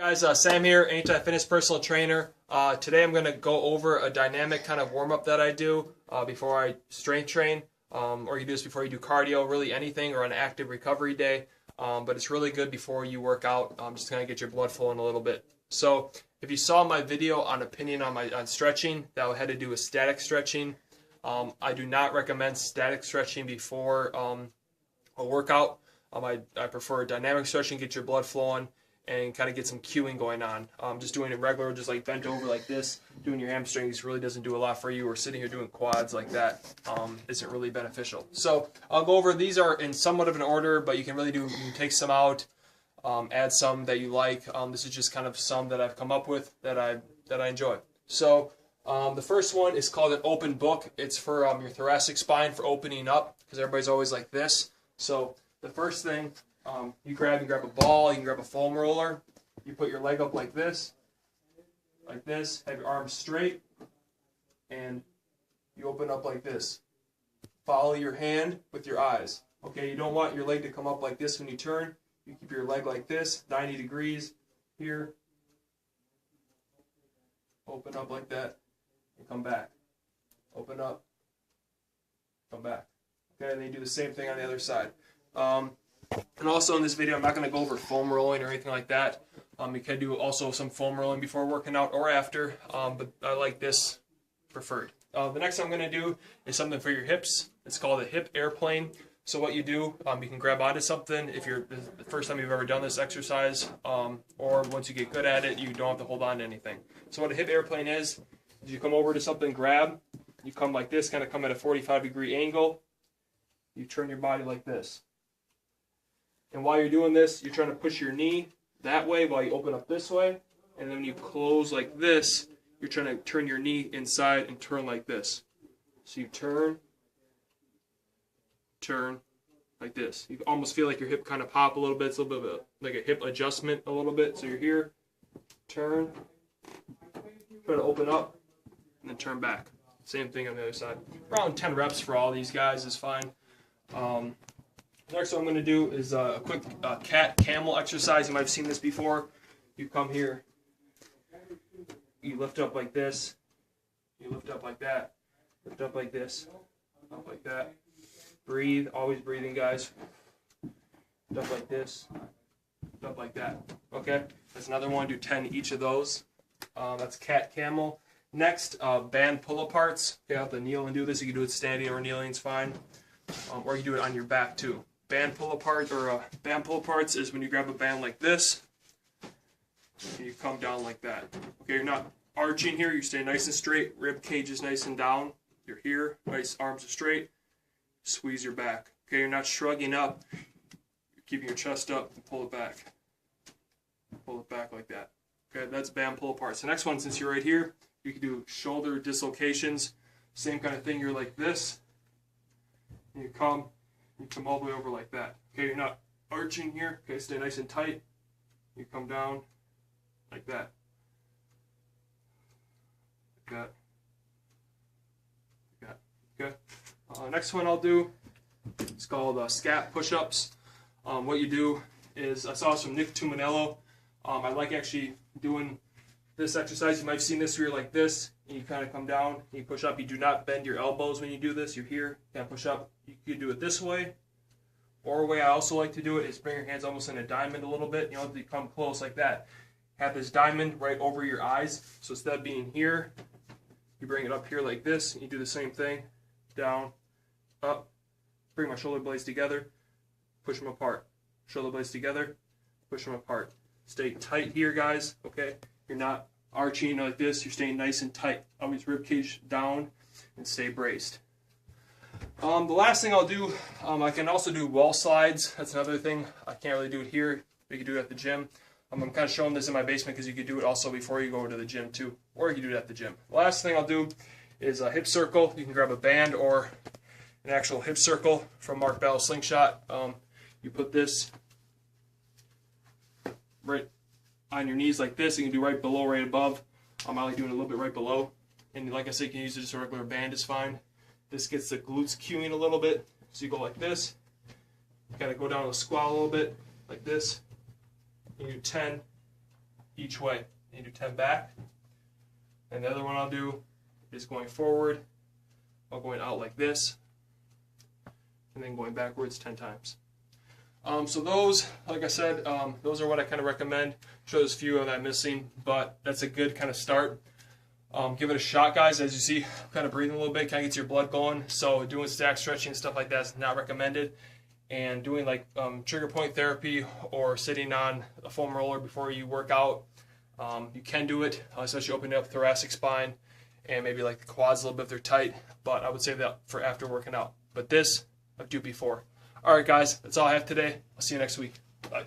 Guys, Sam here, Anytime Fitness personal trainer. Today I'm going to go over a dynamic kind of warm-up that I do before I strength train, or you do this before you do cardio, really anything, or an active recovery day. But it's really good before you work out, just kind of get your blood flowing a little bit. So if you saw my video on opinion on stretching, that had to do with static stretching. I do not recommend static stretching before a workout. I prefer dynamic stretching, get your blood flowing, and kind of get some cueing going on. Just doing it regular, just like bent over like this, doing your hamstrings really doesn't do a lot for you, or sitting here doing quads like that isn't really beneficial. So I'll go over, these are in somewhat of an order, but you can take some out, add some that you like. This is just kind of some that I've come up with that I enjoy. So the first one is called an open book. It's for your thoracic spine, for opening up, because everybody's always like this. So the first thing, you grab a ball, you can grab a foam roller, you put your leg up like this, have your arms straight, and you open up like this. Follow your hand with your eyes. Okay, you don't want your leg to come up like this when you turn. You keep your leg like this, 90 degrees here. Open up like that, and come back. Open up, come back. Okay, and then you do the same thing on the other side. And also in this video, I'm not going to go over foam rolling or anything like that. You can do also some foam rolling before working out or after, but I like this preferred. The next thing I'm going to do is something for your hips. It's called a hip airplane. So what you do, you can grab onto something if you're the first time you've ever done this exercise, or once you get good at it, you don't have to hold on to anything. So what a hip airplane is you come over to something, grab, you come like this, kind of come at a 45-degree angle, you turn your body like this. And while you're doing this, you're trying to push your knee that way while you open up this way. And then when you close like this, you're trying to turn your knee inside and turn like this. So you turn like this. You almost feel like your hip kind of pop a little bit. It's a little bit of like a hip adjustment a little bit. So you're here, turn, try to open up, and then turn back. Same thing on the other side. Around 10 reps for all these guys is fine. Next one I'm going to do is a quick cat camel exercise. You might have seen this before. You come here, you lift up like this, you lift up like that, lift up like this, up like that. Breathe, always breathing, guys. Lift up like this, lift up like that. Okay, that's another one. Do 10 each of those. That's cat camel. Next, band pull-aparts. You have to kneel and do this. You can do it standing or kneeling, it's fine. Or you do it on your back too. Band pull-aparts is when you grab a band like this, and you come down like that. Okay, you're not arching here. You stay nice and straight. Rib cage is nice and down. You're here. Nice, arms are straight. Squeeze your back. Okay, you're not shrugging up. You're keeping your chest up and pull it back. Pull it back like that. Okay, that's band pull-aparts. The next one, since you're right here, you can do shoulder dislocations. Same kind of thing. You're like this. And you come all the way over like that. Okay, you're not arching here. Okay, stay nice and tight. You come down like that. Like that. Like that. Okay. Next one I'll do is called scat push-ups. What you do is, I saw this from Nick Tuminello. I like actually doing this exercise. You might have seen this where you're like this, and you kind of come down, and you push up. You do not bend your elbows when you do this. You're here, you push up. You can do it this way, or a way I also like to do it is bring your hands almost in a diamond a little bit. You know, you come close like that. Have this diamond right over your eyes. So instead of being here, you bring it up here like this, and you do the same thing. Down, up, bring my shoulder blades together, push them apart. Shoulder blades together, push them apart. Stay tight here, guys, okay? You're not arching like this. You're staying nice and tight. Always rib cage down and stay braced. The last thing I'll do, I can also do wall slides. That's another thing. I can't really do it here, but you can do it at the gym. I'm kind of showing this in my basement because you can do it also before you go to the gym too, or you can do it at the gym. The last thing I'll do is a hip circle. You can grab a band or an actual hip circle from Mark Bell Slingshot. You put this right on your knees like this. You can do right below, right above. I like doing a little bit right below. And like I said, you can use just a regular band is fine. This gets the glutes cueing a little bit. So you go like this. You kind of go down to a squat a little bit, like this. You do 10 each way. You do 10 back. And the other one I'll do is going forward while going out like this, and then going backwards 10 times. So those, like I said, those are what I kind of recommend. Shows a few of that missing, but that's a good kind of start. Give it a shot, guys. As you see, kind of breathing a little bit, kind of gets your blood going. So doing stack stretching and stuff like that is not recommended. And doing like trigger point therapy or sitting on a foam roller before you work out, you can do it, especially opening up thoracic spine and maybe like the quads a little bit if they're tight. But I would say that for after working out. But this, I've do before. All right, guys, that's all I have today. I'll see you next week. Bye.